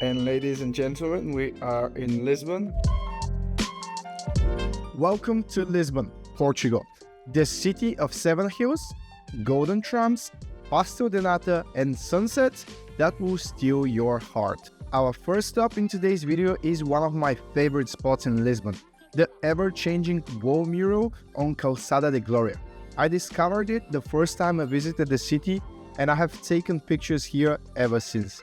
And ladies and gentlemen, we are in Lisbon. Welcome to Lisbon, Portugal, the city of seven hills, golden trams, pastel de nata, and sunsets that will steal your heart. Our first stop in today's video is one of my favorite spots in Lisbon, the ever-changing wall mural on Calçada da Glória. I discovered it the first time I visited the city, and I have taken pictures here ever since.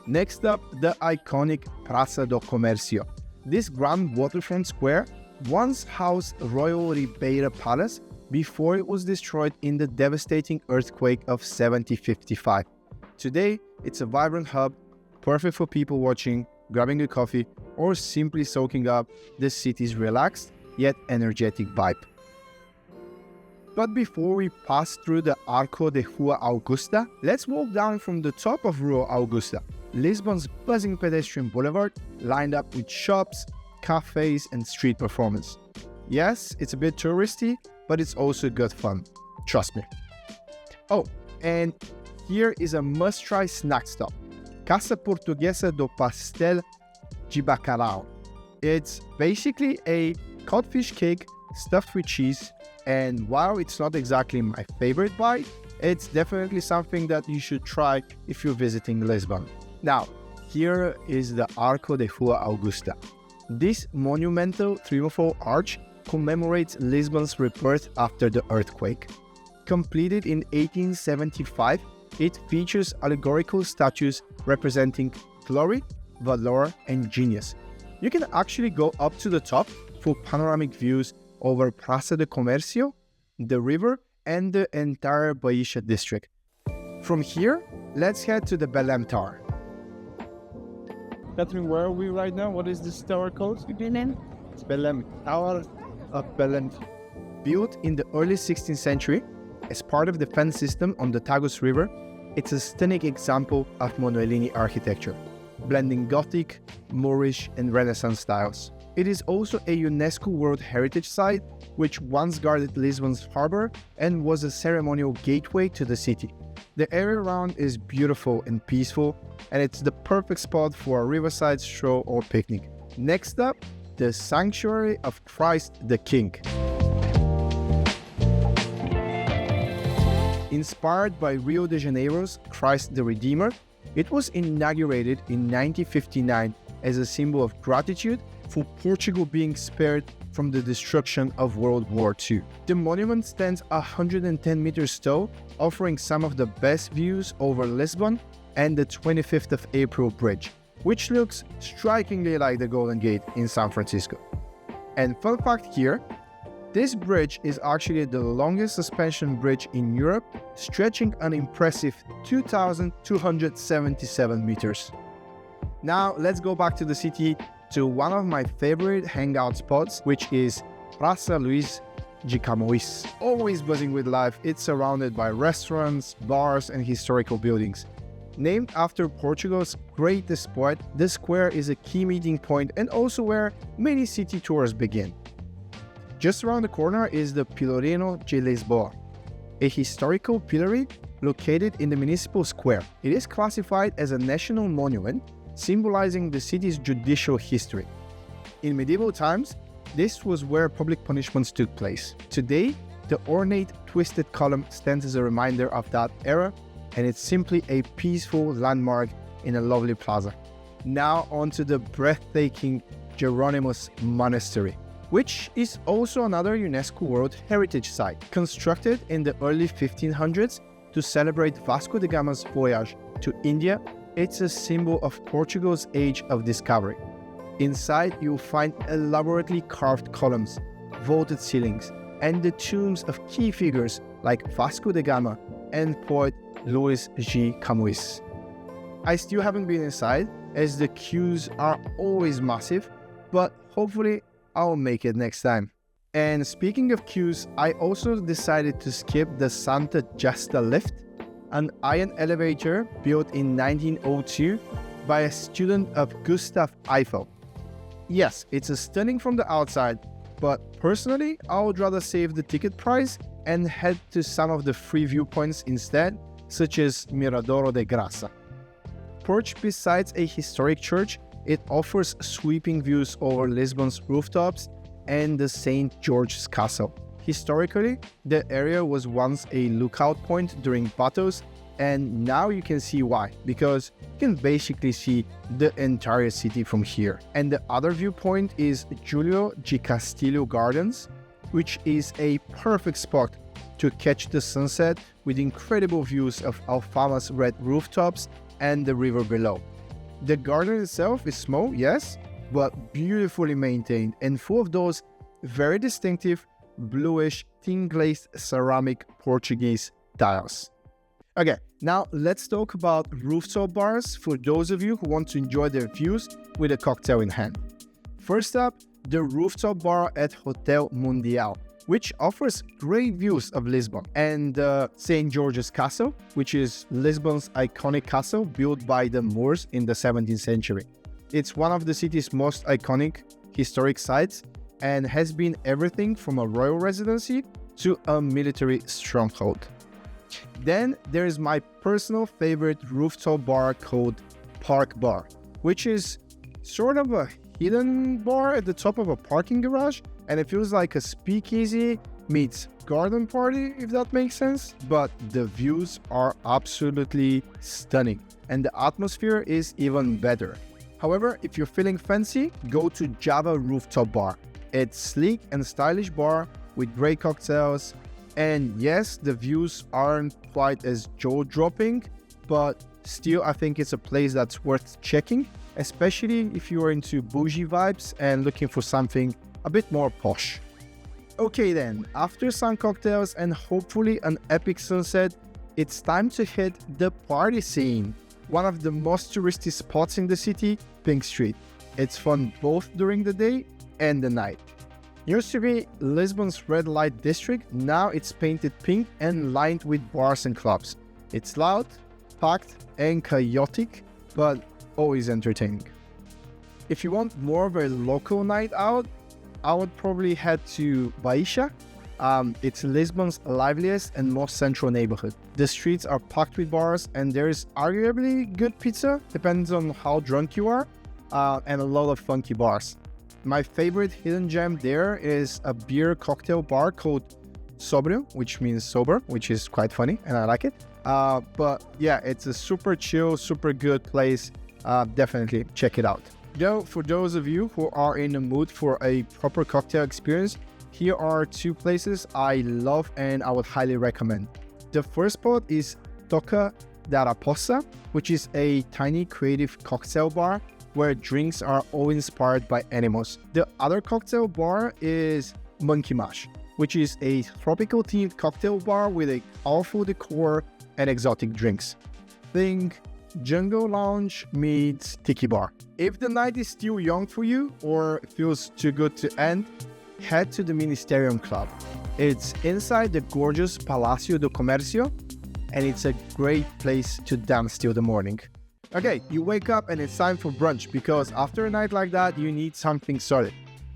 Next up, the iconic Praça do Comércio. This grand waterfront square once housed Royal Ribeira Palace before it was destroyed in the devastating earthquake of 1755. Today, it's a vibrant hub, perfect for people watching, grabbing a coffee, or simply soaking up the city's relaxed yet energetic vibe. But before we pass through the Arco de Rua Augusta, let's walk down from the top of Rua Augusta, Lisbon's buzzing pedestrian boulevard lined up with shops, cafes, and street performance. Yes, it's a bit touristy, but it's also good fun. Trust me. Oh, and here is a must-try snack stop. Casa Portuguesa do Pastel de Bacalhau. It's basically a codfish cake stuffed with cheese, and while it's not exactly my favorite bite, it's definitely something that you should try if you're visiting Lisbon. Now, here is the Arco de Rua Augusta. This monumental triumphal arch commemorates Lisbon's rebirth after the earthquake. Completed in 1875, it features allegorical statues representing glory, valor, and genius. You can actually go up to the top for panoramic views over Praça do Comércio, the river, and the entire Baixa district. From here, let's head to the Belém Tower. Catherine, where are we right now? What is this tower called? Belém. It's Belém, Tower of Belém. Built in the early 16th century as part of the fence system on the Tagus River, it's a stunning example of Monolini architecture, blending Gothic, Moorish, and Renaissance styles. It is also a UNESCO World Heritage Site, which once guarded Lisbon's harbor and was a ceremonial gateway to the city. The area around is beautiful and peaceful, and it's the perfect spot for a riverside stroll or picnic. Next up, the Sanctuary of Christ the King. Inspired by Rio de Janeiro's Christ the Redeemer, it was inaugurated in 1959 as a symbol of gratitude for Portugal being spared from the destruction of World War II. The monument stands 110 meters tall, offering some of the best views over Lisbon and the 25th of April Bridge, which looks strikingly like the Golden Gate in San Francisco. And fun fact here, this bridge is actually the longest suspension bridge in Europe, stretching an impressive 2,277 meters. Now let's go back to the city to one of my favorite hangout spots, which is Praça Luís de Camões. Always buzzing with life, it's surrounded by restaurants, bars, and historical buildings. Named after Portugal's greatest poet, the square is a key meeting point and also where many city tours begin. Just around the corner is the Pelourinho de Lisboa, a historical pillory located in the municipal square. It is classified as a national monument, symbolizing the city's judicial history. In medieval times, this was where public punishments took place. Today, the ornate twisted column stands as a reminder of that era, and it's simply a peaceful landmark in a lovely plaza. Now onto the breathtaking Jerónimos Monastery, which is also another UNESCO World Heritage Site. Constructed in the early 1500s to celebrate Vasco da Gama's voyage to India, it's a symbol of Portugal's age of discovery. Inside, you'll find elaborately carved columns, vaulted ceilings, and the tombs of key figures like Vasco da Gama and poet Luís G. Camões. I still haven't been inside, as the queues are always massive, but hopefully I'll make it next time. And speaking of queues, I also decided to skip the Santa Justa lift, an iron elevator built in 1902 by a student of Gustav Eiffel. Yes, it's stunning from the outside, but personally, I would rather save the ticket price and head to some of the free viewpoints instead, such as Miradouro da Graça. Perched besides a historic church, it offers sweeping views over Lisbon's rooftops and the St. George's Castle. Historically, the area was once a lookout point during battles, and now you can see why, because you can basically see the entire city from here. And the other viewpoint is Giulio G. Castillo Gardens, which is a perfect spot to catch the sunset with incredible views of Alfama's red rooftops and the river below. The garden itself is small, yes, but beautifully maintained and full of those very distinctive bluish thin glazed ceramic Portuguese tiles. Okay, now let's talk about rooftop bars for those of you who want to enjoy their views with a cocktail in hand. First up, the rooftop bar at Hotel Mundial, which offers great views of Lisbon, and St. George's Castle, which is Lisbon's iconic castle built by the Moors in the 17th century. It's one of the city's most iconic historic sites and has been everything from a royal residency to a military stronghold. Then there's my personal favorite rooftop bar called Park Bar, which is sort of a hidden bar at the top of a parking garage, and it feels like a speakeasy meets garden party, if that makes sense. But the views are absolutely stunning, and the atmosphere is even better. However, if you're feeling fancy, go to Java Rooftop Bar. It's sleek and stylish bar with great cocktails, and yes, the views aren't quite as jaw-dropping, but still I think it's a place that's worth checking, especially if you are into bougie vibes and looking for something a bit more posh. Okay then, after some cocktails and hopefully an epic sunset, it's time to hit the party scene. One of the most touristy spots in the city, Pink Street. It's fun both during the day and the night. Used to be Lisbon's red light district, now it's painted pink and lined with bars and clubs. It's loud, packed and chaotic, but always entertaining. If you want more of a local night out, I would probably head to Baixa. It's Lisbon's liveliest and most central neighborhood. The streets are packed with bars and there is arguably good pizza, depends on how drunk you are, and a lot of funky bars. My favorite hidden gem there is a beer cocktail bar called Sobrio, which means sober, which is quite funny and I like it. But yeah, it's a super chill, super good place. Definitely check it out. Though, for those of you who are in the mood for a proper cocktail experience, here are two places I love and I would highly recommend. The first spot is Toca da Raposa, which is a tiny creative cocktail bar where drinks are all inspired by animals. The other cocktail bar is Monkey Mash, which is a tropical themed cocktail bar with a colorful decor and exotic drinks. Think Jungle Lounge meets Tiki Bar. If the night is still young for you or feels too good to end, head to the Ministerium Club. It's inside the gorgeous Palacio do Comércio, and it's a great place to dance till the morning. Okay, you wake up and it's time for brunch, because after a night like that, you need something solid.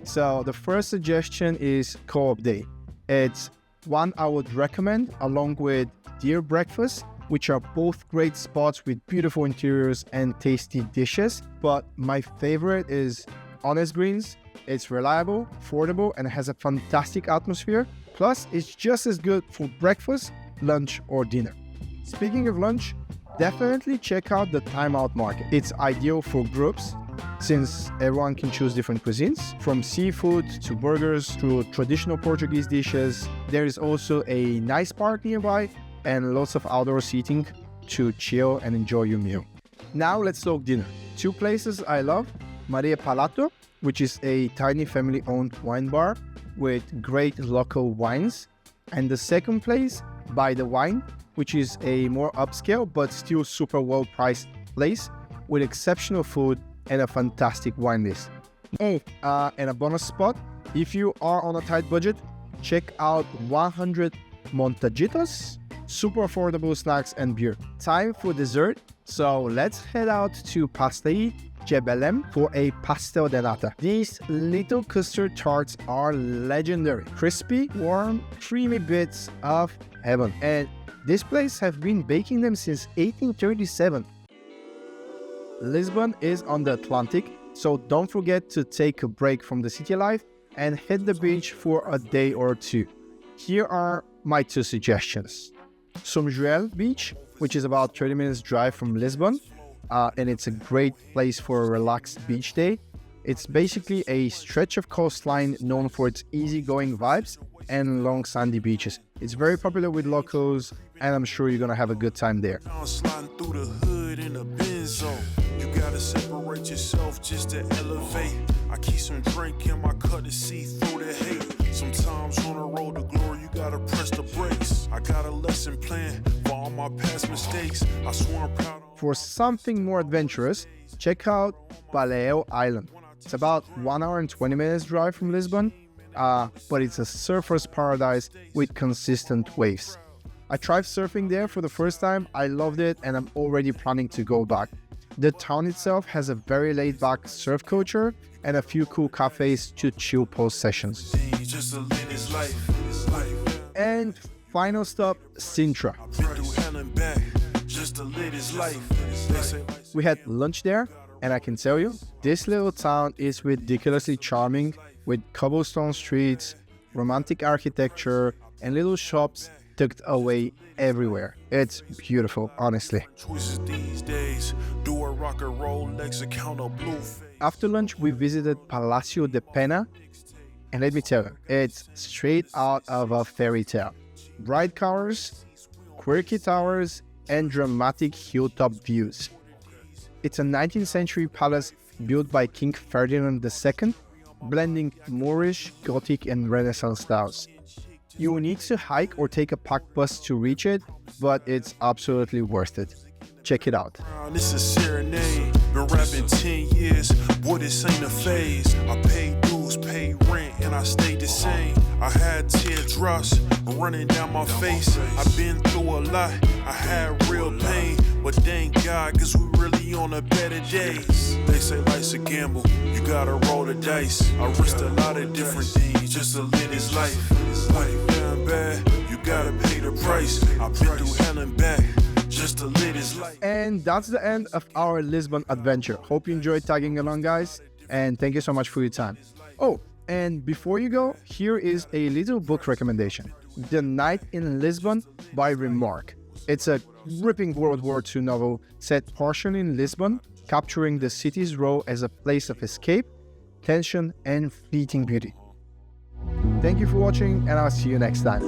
So the first suggestion is Co-op Day. It's one I would recommend along with Deer Breakfast, which are both great spots with beautiful interiors and tasty dishes. But my favorite is Honest Greens. It's reliable, affordable, and has a fantastic atmosphere. Plus, it's just as good for breakfast, lunch, or dinner. Speaking of lunch, definitely check out the Time Out Market. It's ideal for groups since everyone can choose different cuisines, from seafood to burgers to traditional Portuguese dishes. There is also a nice park nearby and lots of outdoor seating to chill and enjoy your meal. Now let's talk dinner. Two places I love: Maria Palato, which is a tiny family-owned wine bar with great local wines, and the second place, By the Wine, which is a more upscale but still super well-priced place with exceptional food and a fantastic wine list. And a bonus spot, if you are on a tight budget, check out 100 Montajitos, super affordable snacks and beer. Time for dessert, so let's head out to Pastel de Belém for a Pastel de Nata. These little custard tarts are legendary. Crispy, warm, creamy bits of heaven. And this place have been baking them since 1837. Lisbon is on the Atlantic, so don't forget to take a break from the city life and hit the beach for a day or two. Here are my 2 suggestions. São Joel Beach, which is about 30 minutes drive from Lisbon, and it's a great place for a relaxed beach day. It's basically a stretch of coastline known for its easygoing vibes and long sandy beaches. It's very popular with locals, and I'm sure you're gonna have a good time there. You gotta separate yourself just to elevate. I keep some drink in my cup to see through the hate. Sometimes on the road to glory, you gotta press the brakes. I got a lesson plan for all my past mistakes. I swear I'm proud. For something more adventurous, check out Baleal Island. It's about 1 hour and 20 minutes drive from Lisbon, but it's a surfer's paradise with consistent waves. I tried surfing there for the first time, I loved it, and I'm already planning to go back. The town itself has a very laid-back surf culture and a few cool cafes to chill post sessions. And final stop, Sintra. We had lunch there, and I can tell you, this little town is ridiculously charming with cobblestone streets, romantic architecture, and little shops tucked away everywhere. It's beautiful, honestly. After lunch, we visited Palacio de Pena, and let me tell you, it's straight out of a fairy tale. Bright colors, quirky towers, and dramatic hilltop views. It's a 19th century palace built by King Ferdinand II, blending Moorish, Gothic, and Renaissance styles. You will need to hike or take a packed bus to reach it, but it's absolutely worth it. Check it out. This is serenade. Been rapping 10 years, boy, this ain't a phase. I paid dues, paid rent, and I stayed the same. I had teardrops running down my face. I've been through a lot, I had real pain, but thank God, cause we really on a better days. They say life's a gamble, you gotta roll the dice. I risked a lot of different things just to live this life. Life down bad, you gotta pay the price. I've been through hell and back. And that's the end of our Lisbon adventure. Hope you enjoyed tagging along, guys, and thank you so much for your time. Oh, and before you go, here is a little book recommendation. The Night in Lisbon by Remarque. It's a gripping World War II novel set partially in Lisbon, capturing the city's role as a place of escape, tension, and fleeting beauty. Thank you for watching, and I'll see you next time.